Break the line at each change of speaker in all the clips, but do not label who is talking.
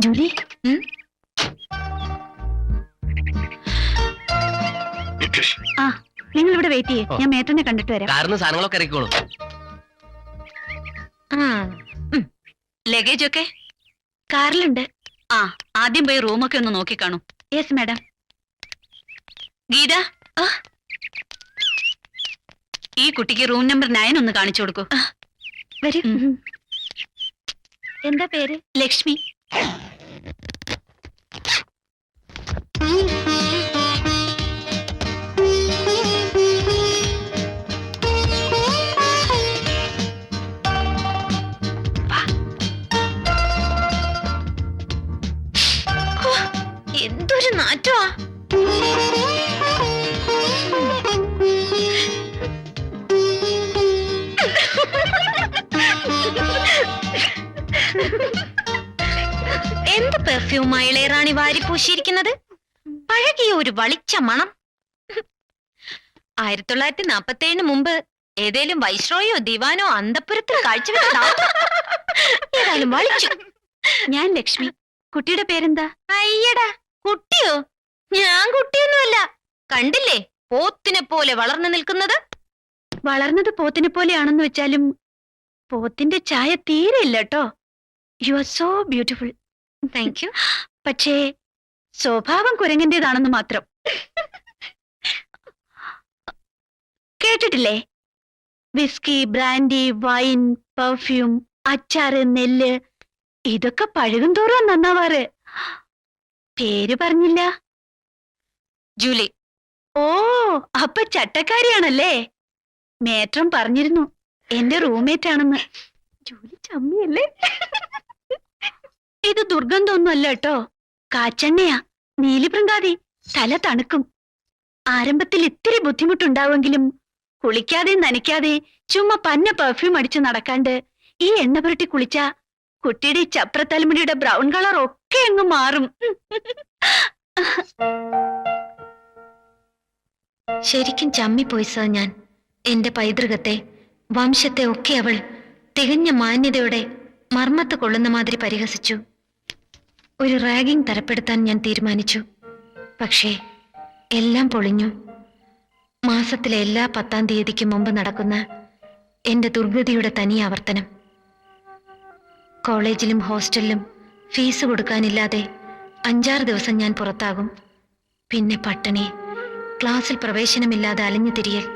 Julie ആ നിങ്ങൾ ഇവിടെ വെയിറ്റ് ചെയ്യേ, ഞാൻ മേത്തന്നെ കണ്ടിട്ട് വരാം.
കാറിന് സാധനങ്ങളൊക്കെ ഇറക്കിക്കോളൂ.
ലഗേജ് ഒക്കെ കാറിലുണ്ട്. ആ ആദ്യം പോയി റൂമൊക്കെ ഒന്ന് നോക്കിക്കാണു. Yes madam. ഗീത, ഈ കുട്ടിക്ക് റൂം നമ്പർ 9 ഒന്ന് കാണിച്ചു കൊടുക്കൂ. വരൂ. എന്താ പേര്? ലക്ഷ്മി. എന്തൊരു നാറ്റമാ. എന്ത് പെർഫ്യൂമായി ഇളയറാണി വാരി പൂശിയിരിക്കുന്നത്? പഴകിയ ഒരു വളിച്ച മണം. 1947 മുമ്പ് ഏതേലും വൈസ്രോയോ ദിവാനോ അന്തപുരത്തിൽ കാഴ്ചവെച്ചതാ. ഏതായാലും വളിച്ചു. ഞാൻ ലക്ഷ്മി. കുട്ടിയുടെ പേരെന്താ? അയ്യടാ, കുട്ടിയോ? ഞാൻ കുട്ടിയൊന്നുമല്ല. കണ്ടില്ലേ പോത്തിനെ പോലെ വളർന്നു നിൽക്കുന്നത്. വളർന്നത് പോത്തിനെ പോലെയാണെന്ന് വെച്ചാലും പോത്തിന്റെ ചായ തീരെ ഇല്ല കേട്ടോ. You are so beautiful. Thank you. പക്ഷേ സ്വഭാവം കുരങ്ങന്റേതാണെന്ന് മാത്രം. കേട്ടിട്ടില്ലേ? വിസ്കി, ബ്രാൻഡി, വൈൻ, പെർഫ്യൂം, അച്ചാറ്, നെല്ല്, ഇതൊക്കെ പഴകും തോറും നന്നാവാറ്. പേര് പറഞ്ഞില്ല. ജൂലി. ഓ, അപ്പൊ ചട്ടക്കാരിയാണല്ലേ? മേട്രം പറഞ്ഞിരുന്നു എന്റെ റൂംമേറ്റ് ആണെന്ന്. ജൂലി ചമ്മിയല്ലേ? ഇത് ദുർഗന്ധമൊന്നുമല്ല കേട്ടോ, കാച്ചെണ്ണയാ. നീലിപ്രങ്കാതി. തല തണുക്കും. ആരംഭത്തിൽ ഇത്തിരി ബുദ്ധിമുട്ടുണ്ടാവുമെങ്കിലും കുളിക്കാതെ നനയ്ക്കാതെ ചുമ്മാ പന്ന പെർഫ്യൂം അടിച്ചു നടക്കാണ്ട് ഈ എണ്ണ പുരട്ടി കുളിച്ച കുട്ടിയുടെ ഈ ചപ്രത്തലമുടിയുടെ ബ്രൗൺ കളർ ഒക്കെ അങ്ങ് മാറും. ശരിക്കും ചമ്മിപ്പോയി സർ ഞാൻ. എന്റെ പൈതൃകത്തെ, വംശത്തെ ഒക്കെ അവൾ തികഞ്ഞ മാന്യതയോടെ മർമ്മത്ത് കൊള്ളുന്ന മാതിരി പരിഹസിച്ചു. ഒരു റാഗിംഗ് തരപ്പെടുത്താൻ ഞാൻ തീരുമാനിച്ചു. പക്ഷേ എല്ലാം പൊളിഞ്ഞു. മാസത്തിലെ എല്ലാ 10-ാം തീയതിക്ക് മുമ്പ് നടക്കുന്ന എന്റെ ദുർഗതിയുടെ തനി ആവർത്തനം. കോളേജിലും ഹോസ്റ്റലിലും ഫീസ് കൊടുക്കാനില്ലാതെ 5-6 ദിവസം ഞാൻ പുറത്താകും. പിന്നെ പട്ടിണി, ക്ലാസ്സിൽ പ്രവേശനമില്ലാതെ അലഞ്ഞു തിരിയൽ.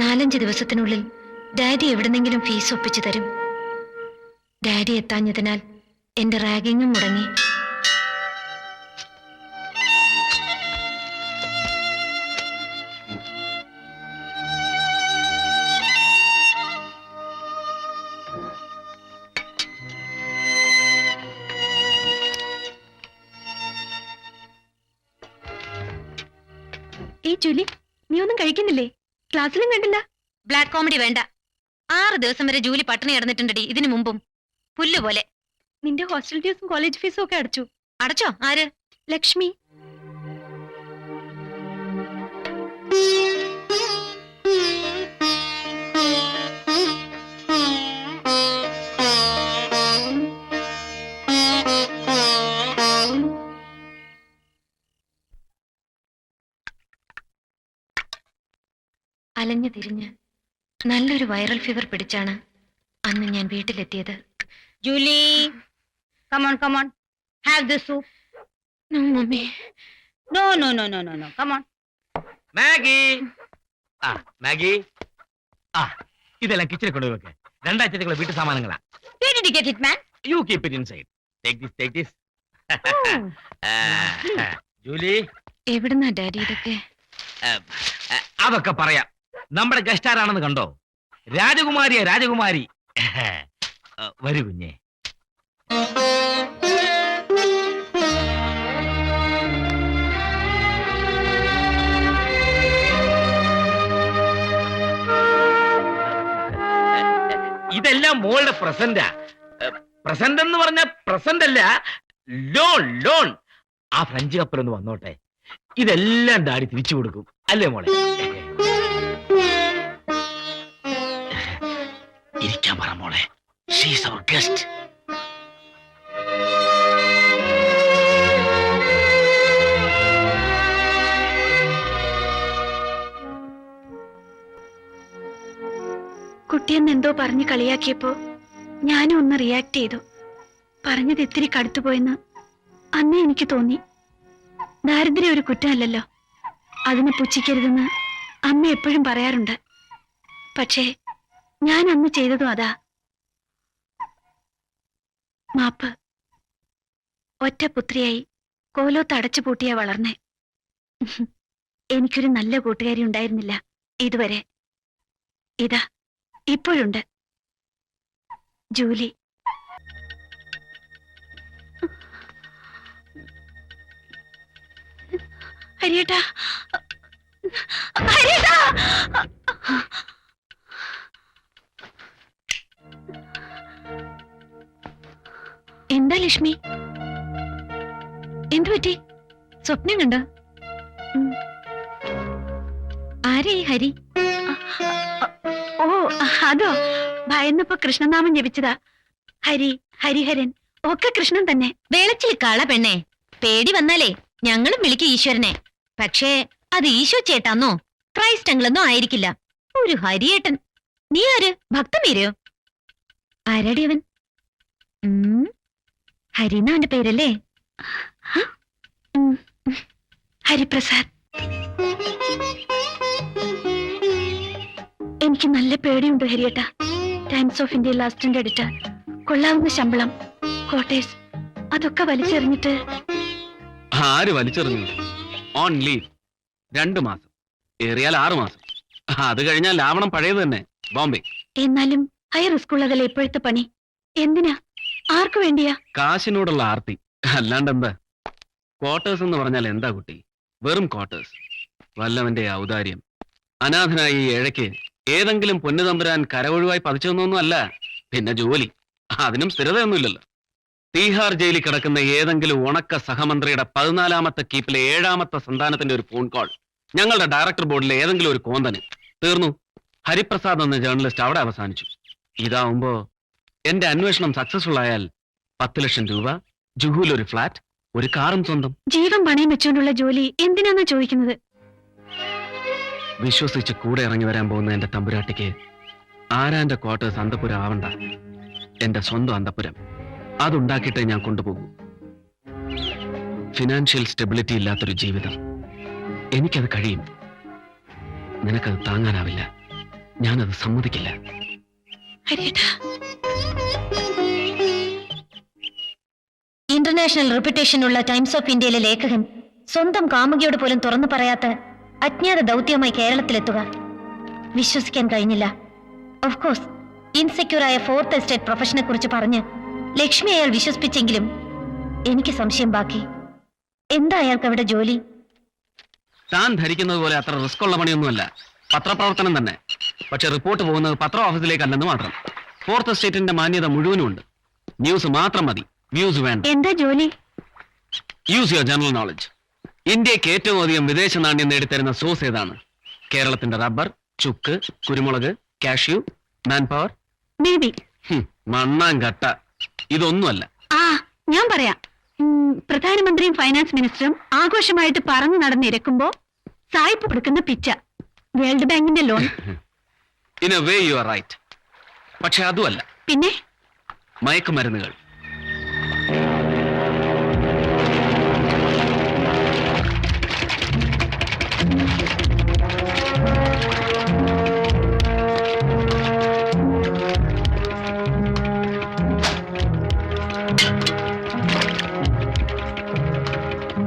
4-5 ദിവസത്തിനുള്ളിൽ ഡാഡി എവിടെന്നെങ്കിലും ഫീസ് ഒപ്പിച്ചു തരും. ഡാഡി എത്താഞ്ഞതിനാൽ എന്റെ റാഗിങ്ങും മുടങ്ങി. ഈ ജൂലി, നീ ഒന്നും കഴിക്കുന്നില്ലേ? ക്ലാസ്സിലും കണ്ടില്ല. ബ്ലാക്ക് കോമഡി വേണ്ട. 6 ദിവസം വരെ ജൂലി പട്ടിണി കിടന്നിട്ടുണ്ടടി ഇതിനു മുമ്പും. പുല്ലുപോലെ. നിന്റെ ഹോസ്റ്റൽ ഫീസും കോളേജ് ഫീസും ഒക്കെ അടച്ചു. അടച്ചോ? ആര്? ലക്ഷ്മി. അലഞ്ഞു തിരിഞ്ഞ് നല്ലൊരു വൈറൽ ഫീവർ പിടിച്ചാണ് അന്ന് ഞാൻ വീട്ടിലെത്തിയത്. Julie, come on, have this soup. No, mommy. No, come on.
Maggi. Maggi. ഇതെല്ലാം കിച്ചണിൽ കൊണ്ടുപോയി വെക്ക്. 2 ആഴ്ചത്തേക്കുള്ള വീട്ടു സാമാനങ്ങളാ.
Where did you get it, man?
You keep it inside. Take this. Julie.
എവിടുന്നാ ഡാഡി ഇതൊക്കെ?
അതൊക്കെ പറയാം. നമ്മുടെ ഗസ്റ്റ് ആരാണെന്ന് കണ്ടോ? രാജകുമാരിയാ, രാജകുമാരി. വരൂ കുഞ്ഞേ. ഇതെല്ലാം മോളുടെ പ്രസന്റാ. പ്രസന്റ് എന്ന് പറഞ്ഞ പ്രസന്റ് അല്ല, ലോൺ. ആ ഫ്രഞ്ച് കപ്പലൊന്ന് വന്നോട്ടെ. ഇതെല്ലാം ഡാഡി തിരിച്ചു കൊടുക്കും, അല്ലേ മോളെ? ഇരിക്കാൻ പറ മോളെ. She is our guest.
കുട്ടിയെന്ന് എന്തോ പറഞ്ഞ് കളിയാക്കിയപ്പോ ഞാനും ഒന്ന് റിയാക്ട് ചെയ്തു. പറഞ്ഞത് ഇത്തിരി കടുത്തുപോയെന്ന് അന്നേ എനിക്ക് തോന്നി. ദാരിദ്ര്യം ഒരു കുറ്റമല്ലല്ലോ, അതിനെ പുച്ഛിക്കരുതെന്ന് അമ്മ എപ്പോഴും പറയാറുണ്ട്. പക്ഷേ ഞാൻ അന്ന് ചെയ്തതും അതാ. മാപ്പ്. ഒറ്റ പുത്രിയായി കോലോത്ത് അടച്ചുപൂട്ടിയാ വളർന്നേ. എനിക്കൊരു നല്ല കൂട്ടുകാരി ഉണ്ടായിരുന്നില്ല ഇതുവരെ. ഇതാ ഇപ്പോഴുണ്ട്, ജൂലി. ഹരിയേട്ടാ, ഹരിയേട്ടാ! എന്താ ലക്ഷ്മി, എന്തു പറ്റി? സ്വപ്നം കണ്ട? ആരേ ഹരി? ഓ അതോ, ഭയന്നപ്പോ കൃഷ്ണനാമം ജപിച്ചതാ. ഹരി, ഹരിഹരൻ ഒക്കെ കൃഷ്ണൻ തന്നെ. വേളച്ചിൽ കള പെണ്ണെ, പേടി വന്നാലേ ഞങ്ങളും വിളിക്കും ഈശ്വരനെ. പക്ഷേ അത് ഈശോ ചേട്ടാന്നോ ക്രൈസ്റ്റ് അങ്കിളെന്നോ ആയിരിക്കില്ല. ഒരു ഹരിയേട്ടൻ. നീ ആര്, ഭക്തമീരയോ? ആരാടി അവൻ? ഹരിന്ന അവന്റെ പേരല്ലേ? ഹരിപ്രസാദ്. എനിക്ക് നല്ല പേടിയുണ്ട് ഹരിയേട്ടാ. Times of India assistant editor, കൊള്ളാവുന്ന ശമ്പളം, ക്വാർട്ടേഴ്സ്, അതൊക്കെ വലിച്ചെറിഞ്ഞിട്ട്.
ആര് വലിച്ചെറിഞ്ഞു? ഓൺ ലീവ് 2 മാസം, ഏറിയാൽ 6 മാസം. അത് കഴിഞ്ഞാൽ ലാവണം പഴയത് തന്നെ, ബോംബെ.
എന്നാലും ഹൈ റിസ്ക് ഉള്ളതല്ലേ ഇപ്പോഴത്തെ പണി. എന്തിനാ, ആർക്കു വേണ്ടിയാ?
കാശിനോടുള്ള ആർത്തി, അല്ലാണ്ട് എന്താ. ക്വാർട്ടേഴ്സ് എന്ന് പറഞ്ഞാൽ എന്താ കുട്ടി, വെറും ക്വാർട്ടേഴ്സ്. വല്ലവന്റെ ഔദാര്യം. അനാഥനായി ഈ ഇഴയ്ക്ക് ഏതെങ്കിലും പൊന്നുതമ്പുരാൻ കരവൊഴിവായി പതിച്ചൊന്നൊന്നും അല്ല. പിന്നെ ജോലി, അതിനും സ്ഥിരതയൊന്നുമില്ലല്ലോ. തീഹാർ ജയിലിൽ കിടക്കുന്ന ഏതെങ്കിലും ഉണക്ക സഹമന്ത്രിയുടെ 14ാമത്തെ കീപ്പിലെ 7ാമത്തെ സന്താനത്തിന്റെ ഒരു ഫോൺ കോൾ ഞങ്ങളുടെ ഡയറക്ടർ ബോർഡിലെ ഏതെങ്കിലും ഒരു കോന്തന്. തീർന്നു. ഹരിപ്രസാദ് എന്ന ജേർണലിസ്റ്റ് അവിടെ അവസാനിച്ചു. ഇതാവുമ്പോ എന്റെ അന്വേഷണം സക്സസ്ഫുൾ ആയാൽ 10 ലക്ഷം രൂപ, ജുഹൂൽ ഒരു ഫ്ലാറ്റ്, ഒരു കാറും സ്വന്തം.
ജീവൻ പണയം വെച്ചുകൊണ്ടുള്ള ജോലി എന്തിനാന്നാ ചോദിക്കുന്നത്?
വിശ്വസിച്ച് കൂടെ ഇറങ്ങി വരാൻ പോകുന്ന എന്റെ തമ്പുരാട്ടിക്ക് ആരാന്റെ ക്വാർട്ടേഴ്സ് അന്തപുരം ആവണ്ട. എന്റെ സ്വന്തം അന്തപുരം അതുണ്ടാക്കിയിട്ടേ ഞാൻ കൊണ്ടുപോകൂ. ഫിനാൻഷ്യൽ സ്റ്റെബിലിറ്റി ഇല്ലാത്തൊരു ജീവിതം എനിക്കത് കഴിയും. നിനക്കത് താങ്ങാനാവില്ല. ഞാനത് സമ്മതിക്കില്ല.
ഇന്റർനാഷണൽ റെപ്യൂട്ടേഷനുള്ള ടൈംസ് ഓഫ് ഇന്ത്യയിലെ ലേഖകൻ സ്വന്തം കാമുകിയോട് പോലും തുറന്നു പറയാത്ത അജ്ഞാത ദൗത്യവുമായി കേരളത്തിലെത്തുക വിശ്വസിക്കാൻ കഴിഞ്ഞില്ല. ഓഫ് കോഴ്സ് ഇൻസെക്യൂറായ 4th എസ്റ്റേറ്റ് പ്രൊഫഷനെ കുറിച്ച് പറഞ്ഞ് ലക്ഷ്മി അയാൾ വിശ്വസിപ്പിച്ചെങ്കിലും എനിക്ക് സംശയം ബാക്കി. എന്താ അയാൾക്ക് അവിടെ ജോലി?
താൻ ധരിക്കുന്നത് പോലെ അത്ര റിസ്ക് ഉള്ള പണിയൊന്നുമല്ല. പത്രപ്രവർത്തനം തന്നെ. പക്ഷെ റിപ്പോർട്ട് പോകുന്നത് പത്ര ഓഫീസിലേക്കല്ലെന്ന് മാത്രം. 4th എസ്റ്റേറ്റിന്റെ മാന്യത മുഴുവനും ഉണ്ട്. ന്യൂസ് മാത്രം മതി, വ്യൂസ് വേണ്ട.
എന്താ ജോലി?
Use your general knowledge. ഇന്ത്യക്ക് ഏറ്റവും അധികം വിദേശ നാണ്യം നേടിത്തരുന്ന സോഴ്സ് ഏതാണ്? കേരളത്തിന്റെ റബ്ബർ, ചുക്ക്, കുരുമുളക്, cashew, man power.
Maybe.
മണ്ണാങ്കട്ട. ഇതൊന്നുമല്ല.
ആ ഞാൻ പറയാം. പ്രധാനമന്ത്രിയും ഫൈനാൻസ് മിനിസ്റ്ററും ആഘോഷമായിട്ട് പറന്നു നടന്നിരക്കുമ്പോ സായിപ്പ് കൊടുക്കുന്ന പിച്ച, വേൾഡ് ബാങ്കിന്റെ loan.
In a way you are right. പക്ഷെ അതുമല്ല.
പിന്നെ
മയക്കുമരുന്നുകൾ.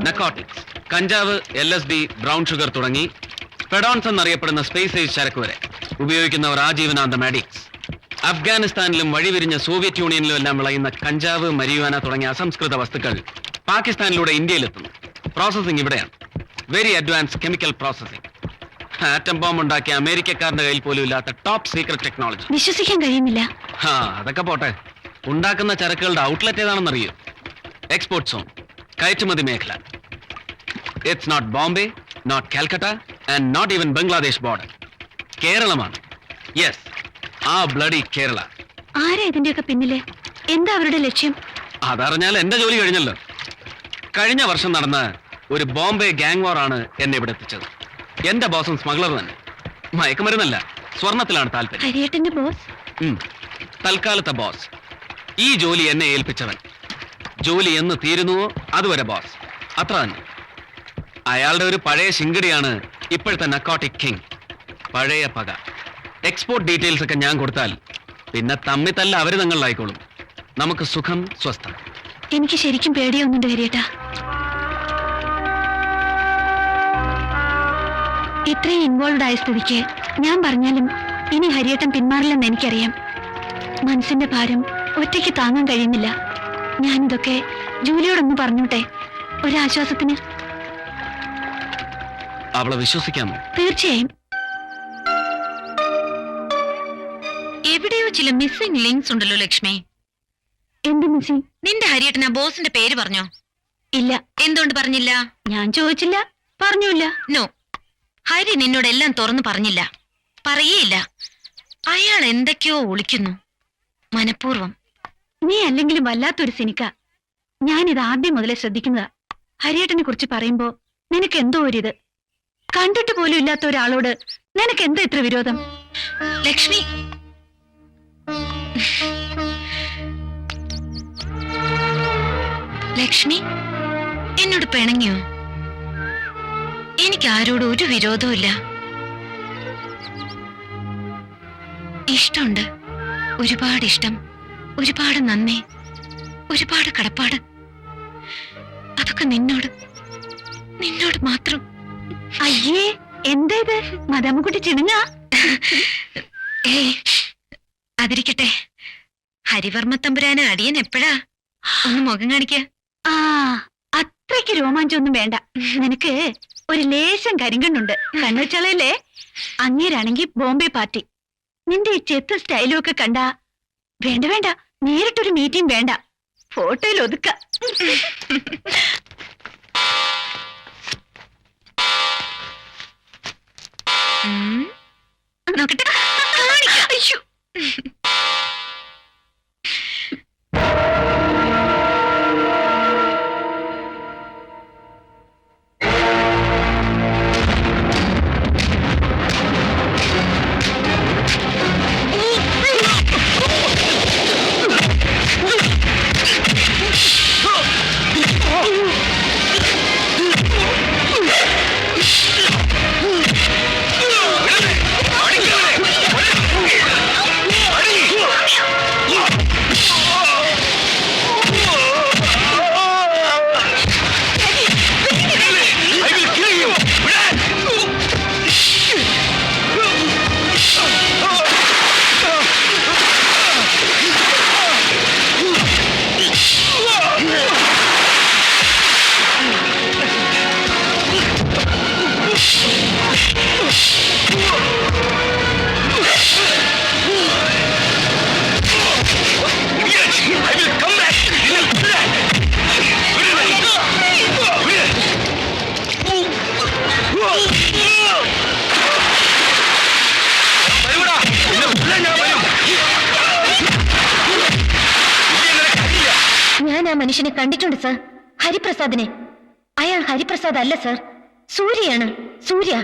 നക്കോട്ടിക്സ്, കഞ്ചാവ്, LSD, ബ്രൗൺ ഷുഗർ തുടങ്ങി ഫെഡോൺസ് എന്നറിയപ്പെടുന്ന സ്പേസ് ഏജ് ചരക്ക് വരെ ഉപയോഗിക്കുന്നവർ ആജീവനാന്തം അഡിക്ട്സ്. അഫ്ഗാനിസ്ഥാനിലും വഴിവിരിഞ്ഞ സോവിയറ്റ് യൂണിയനിലും എല്ലാം വിളയുന്ന കഞ്ചാവ്, മരിയുവാന തുടങ്ങിയ അസംസ്കൃത വസ്തുക്കൾ പാകിസ്ഥാനിലൂടെ ഇന്ത്യയിലെത്തുന്നു. പ്രോസസിംഗ് ഇവിടെയാണ്. Very advance chemical processing. Atom bomb ഉണ്ടാക്കിയ അമേരിക്കക്കാരന്റെ കയ്യിൽ പോലും ഇല്ലാത്ത ടോപ്പ് സീക്രട്ട് ടെക്നോളജി.
വിശ്വസിക്കാൻ കഴിയുന്നില്ല.
അതൊക്കെ പോട്ടെ. ഉണ്ടാക്കുന്ന ചരക്കുകളുടെ ഔട്ട്ലെറ്റ് ഏതാണെന്നറിയോ? എക്സ്പോർട്ട് സോൺ, കയറ്റുമതി മേഖല. It's not Bombay, not Calcutta and not even Bangladesh border. കേരളമാണ്. യെസ്, ആ ബ്ലഡി കേരള.
ആരാ ഇതിന്റെയൊക്കെ പിന്നില്? എന്താ അവരുടെ ലക്ഷ്യം?
അതറിഞ്ഞാൽ എന്റെ ജോലി കഴിഞ്ഞല്ലോ. കഴിഞ്ഞ വർഷം നടന്ന ഒരു ബോംബെ ഗാങ് വാർ ആണ് എന്നെ ഇവിടെ എത്തിച്ചത്. എന്റെ ബോസും സ്മഗ്ലർ തന്നെ. മയക്കുമരുന്നല്ല, സ്വർണത്തിലാണ് താല്പര്യം.
ഹരിയേട്ടന്റെ ബോസ്?
തൽക്കാലത്തെ ബോസ്. ഈ ജോലി എന്നെ ഏൽപ്പിച്ചവൻ. ജോലി എന്ന് തീരുന്നുവോ അതുവരെ ബോസ്, അത്ര തന്നെ. അയാളുടെ ഒരു പഴയ ശിങ്കടിയാണ് ഇപ്പോഴത്തെ നക്കോട്ടിക് കിങ്. പഴയ പക. എക്സ്പോർട്ട് ഡീറ്റെയിൽസ് ഒക്കെ ഞാൻ കൊടുത്താൽ പിന്നെ തമ്മിത്തല്ല അവര് തങ്ങളിലായിക്കോളും. നമുക്ക് സുഖം, സ്വസ്ഥം.
എനിക്ക് ശരിക്കും പേടിയൊന്നുണ്ട് ഹരിയേട്ടാ. ഇത്രയും ഇൻവോൾവ് ആയ സ്ഥിതിക്ക് ഞാൻ പറഞ്ഞാലും ഇനി ഹരിയേട്ടൻ പിന്മാറില്ലെന്ന് എനിക്കറിയാം. മനസ്സിന്റെ ഭാരം ഒറ്റയ്ക്ക് താങ്ങാൻ കഴിയുന്നില്ല. ഞാനിതൊക്കെ ജൂലിയോടൊന്ന് പറഞ്ഞോട്ടെ, ഒരാശ്വാസത്തിന്.
അവളെ വിശ്വസിക്കാമോ?
തീർച്ചയായും. എവിടെയോ ചില മിസ്സിംഗ് ലിങ്ക്സ് ഉണ്ടല്ലോ ലക്ഷ്മി. എന്ത് മിസ്സിംഗ്? നിന്റെ ഹരിയേട്ടൻ ആ ബോസിന്റെ പേര് പറഞ്ഞോ? ഇല്ല. എന്തുകൊണ്ട് പറഞ്ഞില്ല? ഞാൻ ചോദിച്ചില്ല, പറഞ്ഞില്ല. നോ, ഹരി നിന്നോട് എല്ലാം തുറന്നു പറഞ്ഞില്ല, പറയേയില്ല. അയാൾ എന്തൊക്കെയോ ഒളിക്കുന്നു, മനഃപൂർവം. നീ അല്ലെങ്കിലും വല്ലാത്തൊരു സിനിക്ക. ഞാനിത് ആദ്യം മുതലേ ശ്രദ്ധിക്കുന്നതാ. ഹരിയേട്ടനെ കുറിച്ച് പറയുമ്പോ നിനക്ക് എന്തോ ഒരിത്. കണ്ടിട്ട് പോലും ഇല്ലാത്ത ഒരാളോട് നിനക്ക് എന്താ ഇത്ര വിരോധം? ലക്ഷ്മി, ലക്ഷ്മി എന്നോട് പിണങ്ങിയോ? എനിക്ക് ആരോടും ഒരു വിരോധവും ഇല്ല. ഇഷ്ടമുണ്ട്, ഒരുപാട് ഇഷ്ടം, ഒരുപാട് നന്ദി, ഒരുപാട് കടപ്പാട്. അതൊക്കെ നിന്നോട് മാത്രം. അയ്യേ, എന്താ ഇത്? മദാമ്മക്കുട്ടി ചിണുങ്ങ? അതിരിക്കട്ടെ, ഹരിവർമ്മ തമ്പുരാന് അടിയൻ എപ്പോഴാ ഒന്ന് മുഖം കാണിക്ക? ആ, അത്രയ്ക്ക് രോമാഞ്ചൊന്നും വേണ്ട. നിനക്ക് ഒരു ലേശം കരിങ്കണ്ണുണ്ട്. കണ്ണുവെച്ചാളല്ലേ? അങ്ങേരാണെങ്കി ബോംബെ പാർട്ടി. നിന്റെ ഈ ചെത്ത് സ്റ്റൈലും ഒക്കെ കണ്ട വേണ്ട വേണ്ട, നേരിട്ടൊരു മീറ്റിംഗ് വേണ്ട, ഫോട്ടോയിൽ ഒതുക്ക. നോക്കട്ടെ, കാണിക്കാം. അയ്യോ, ഞാൻ ആ മനുഷ്യനെ കണ്ടിട്ടുണ്ട് സർ, ഹരിപ്രസാദിനെ. അയാൾ ഹരിപ്രസാദ് അല്ല സർ, സൂര്യയാണ്, സൂര്യ.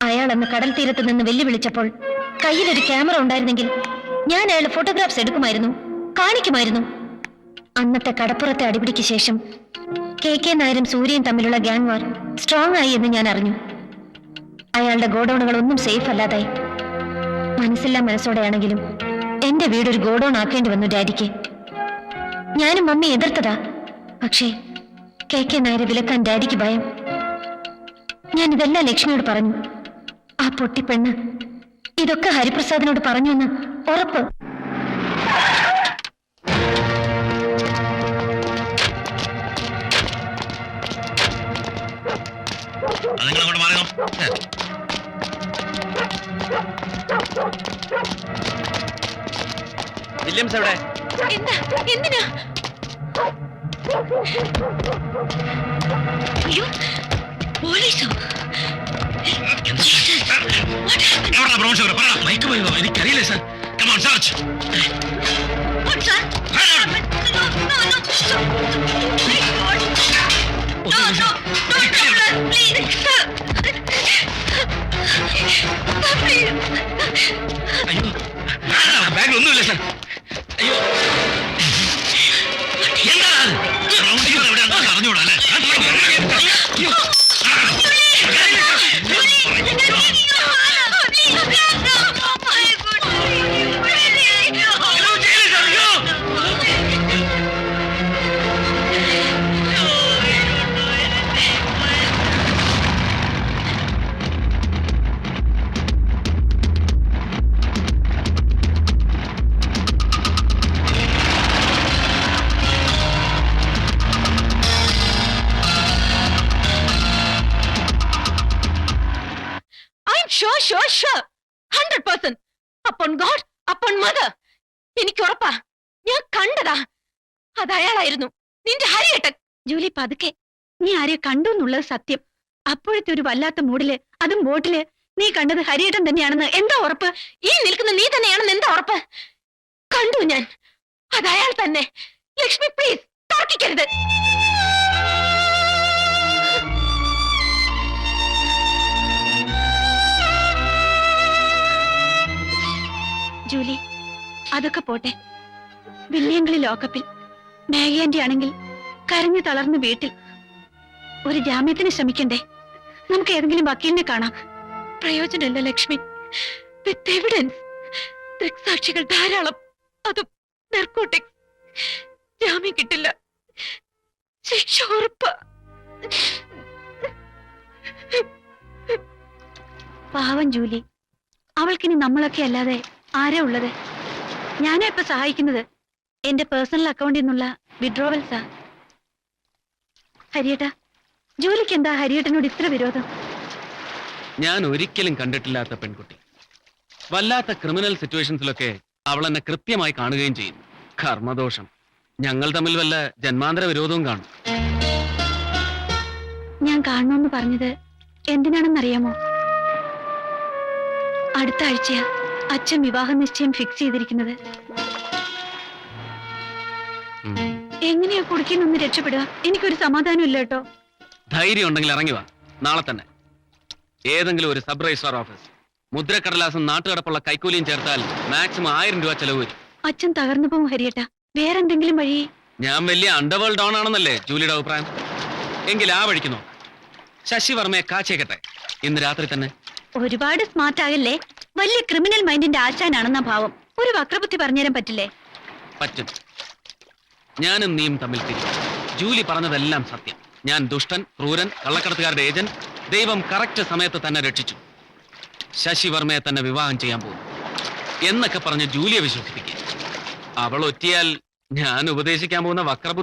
അയാൾ അന്ന് കടൽ തീരത്ത് നിന്ന് വെല്ലുവിളിച്ചപ്പോൾ കയ്യിലൊരു ക്യാമറ ഉണ്ടായിരുന്നെങ്കിൽ ഞാൻ അയാളുടെ ഫോട്ടോഗ്രാഫ്സ് എടുക്കുമായിരുന്നു, കാണിക്കുമായിരുന്നു. അന്നത്തെ കടപ്പുറത്തെ അടിപിടിക്ക് ശേഷം കെ നായരും സൂര്യയും തമ്മിലുള്ള ഗ്യാങ് വാർ സ്ട്രോങ് ആയി എന്ന് ഞാൻ അറിഞ്ഞു. അയാളുടെ ഗോഡൌണുകൾ ഒന്നും സേഫ് അല്ലാതായി. മനസ്സില്ലാ മനസ്സോടെയാണെങ്കിലും എന്റെ വീടൊരു ഗോഡൌൺ ആക്കേണ്ടി വന്നു ഡാഡിക്ക്. ഞാനും മമ്മി എതിർത്തതാ. പക്ഷേ കെ നായരെ വിലക്കാൻ ഡാഡിക്ക് ഭയം. ഞാൻ ഇതെല്ലാം ലക്ഷ്മിയോട് പറഞ്ഞു. ആ പൊട്ടിപ്പെണ്ണ് ഇതൊക്കെ ഹരിപ്രസാദിനോട് പറഞ്ഞു എന്ന് ഉറപ്പ്.
വില്യംസ് എവിടെ?
എന്താ? എന്തിനാ? അയ്യോ, പോലീസോ?
എനിക്കറിയില്ലേ സാർ.
മദർ, എനിക്ക് ഉറപ്പാ, ഞാൻ കണ്ടതാ. അത് അയാളായിരുന്നു, നിന്റെ ഹരിയേട്ടൻ. ജൂലി പതുക്കെ, നീ ആരെ കണ്ടു എന്നുള്ളത് സത്യം. അപ്പോഴത്തെ ഒരു വല്ലാത്ത മൂഡില്, അതും ബോട്ടില്, നീ കണ്ടത് ഹരിയേട്ടൻ തന്നെയാണെന്ന് എന്താ ഉറപ്പ്? ഈ നിൽക്കുന്ന നീ തന്നെയാണെന്ന് എന്താ ഉറപ്പ്? കണ്ടു ഞാൻ, അത് അയാൾ തന്നെ. ലക്ഷ്മി പ്ലീസ് തർക്കിക്കരുത്. ജൂലി, അതൊക്കെ പോട്ടെ. വില്യങ്കിളി ലോക്കപ്പിൽ, മാഗി ആന്റി ആണെങ്കിൽ കരഞ്ഞു തളർന്ന് വീട്ടിൽ. ഒരു ജാമ്യത്തിന് ശ്രമിക്കണ്ടേ? നമുക്ക് ഏതെങ്കിലും വക്കീലിനെ കാണാം. പ്രയോജനമില്ല ലക്ഷ്മി. വിത്ത് എവിഡൻസ്, ദൃക്സാക്ഷികൾ ധാരാളം, അതും നർക്കോട്ടിക്സ്. ജാമ്യം കിട്ടില്ല, ശിക്ഷ ഉറപ്പ്. പാവം ജൂലി, അവൾക്കിനി നമ്മളൊക്കെ അല്ലാതെ ആരാ ഉള്ളത്? ഞാനാ ഇപ്പൊ സഹായിക്കുന്നത്. എന്റെ പേഴ്സണൽ അക്കൗണ്ടിൽ നിന്നുള്ള വിഡ്രോവൽസാ. ഹരിയേട്ടാ, ജോലിക്ക് എന്താ ഹരിയേട്ടനോട് ഇത്ര വിരോധം?
ഞാൻ ഒരിക്കലും കണ്ടിട്ടില്ലാത്ത പെൺകുട്ടി. വല്ലാത്ത ക്രിമിനൽ സിറ്റുവേഷൻസിലൊക്കെ അവൾ എന്നെ കൃത്യമായി കാണുകയും ചെയ്യും. കർമ്മദോഷം. ഞങ്ങൾ തമ്മിൽ വല്ല ജന്മാന്തര വിരോധവും കാണും.
ഞാൻ കാണണമെന്ന് പറഞ്ഞത് എന്തിനാണെന്നറിയാമോ? അടുത്ത ആഴ്ചയാ അച്ഛൻ വിവാഹ നിശ്ചയം ഫിക്സ് ചെയ്തിരിക്കുന്നത്. എങ്ങനെയാ കുടുക്കിൽ നിന്ന് രക്ഷപ്പെടുക? എനിക്കൊരു സമാധാനം ഇല്ല കേട്ടോ.
ധൈര്യം ഉണ്ടെങ്കിൽ ഇറങ്ങി വാ, നാളെ തന്നെ. ഏതെങ്കിലും ഒരു സബ് രജിസ്ട്രാർ ഓഫീസ്, മുദ്രക്കടലാസും നാട്ടുകടപ്പുള്ള കൈക്കൂലിയും ചേർത്താൽ മാക്സിമം 1000 രൂപ ചെലവ് വരും.
അച്ഛൻ തകർന്നു പോകും ഹരിയേട്ടാ. വേറെന്തെങ്കിലും വഴി?
ഞാൻ വലിയ അണ്ടർവേൾഡ് ഡോൺ ആണെന്നല്ലേ ജൂലിയുടെ അഭിപ്രായം? എങ്കിൽ ആ വഴിക്ക് നോക്കാം. ശശി വർമ്മയെ കാച്ചേക്കട്ടെ, ഇന്ന് രാത്രി തന്നെ.
ഒരുപാട് സ്മാർട്ട് ആകല്ലേ. വലിയ ക്രിമിനൽ മൈൻഡിന്റെ ആശാനാണെന്ന ഭാവം. ഒരു വക്രബുദ്ധി പറഞ്ഞുതരാൻ പറ്റില്ലേ?
പറ്റും. ഞാനും നീയും തമ്മിൽ തിരിച്ചു. ജൂലി പറഞ്ഞതെല്ലാം സത്യം. ഞാൻ ദുഷ്ടൻ, ക്രൂരൻ, കള്ളക്കടത്തുകാരുടെ ഏജന്റ്. ദൈവം കറക്റ്റ് സമയത്ത് തന്നെ രക്ഷിച്ചു. ശശി വർമ്മയെ തന്നെ വിവാഹം ചെയ്യാൻ പോകും എന്നൊക്കെ പറഞ്ഞ് ജൂലിയെ വിശ്വസിപ്പിക്കുക. അവൾ ഒറ്റിയാൽ ഞാൻ ഉപദേശിക്കാൻ പോകുന്ന വക്രബുദ്ധി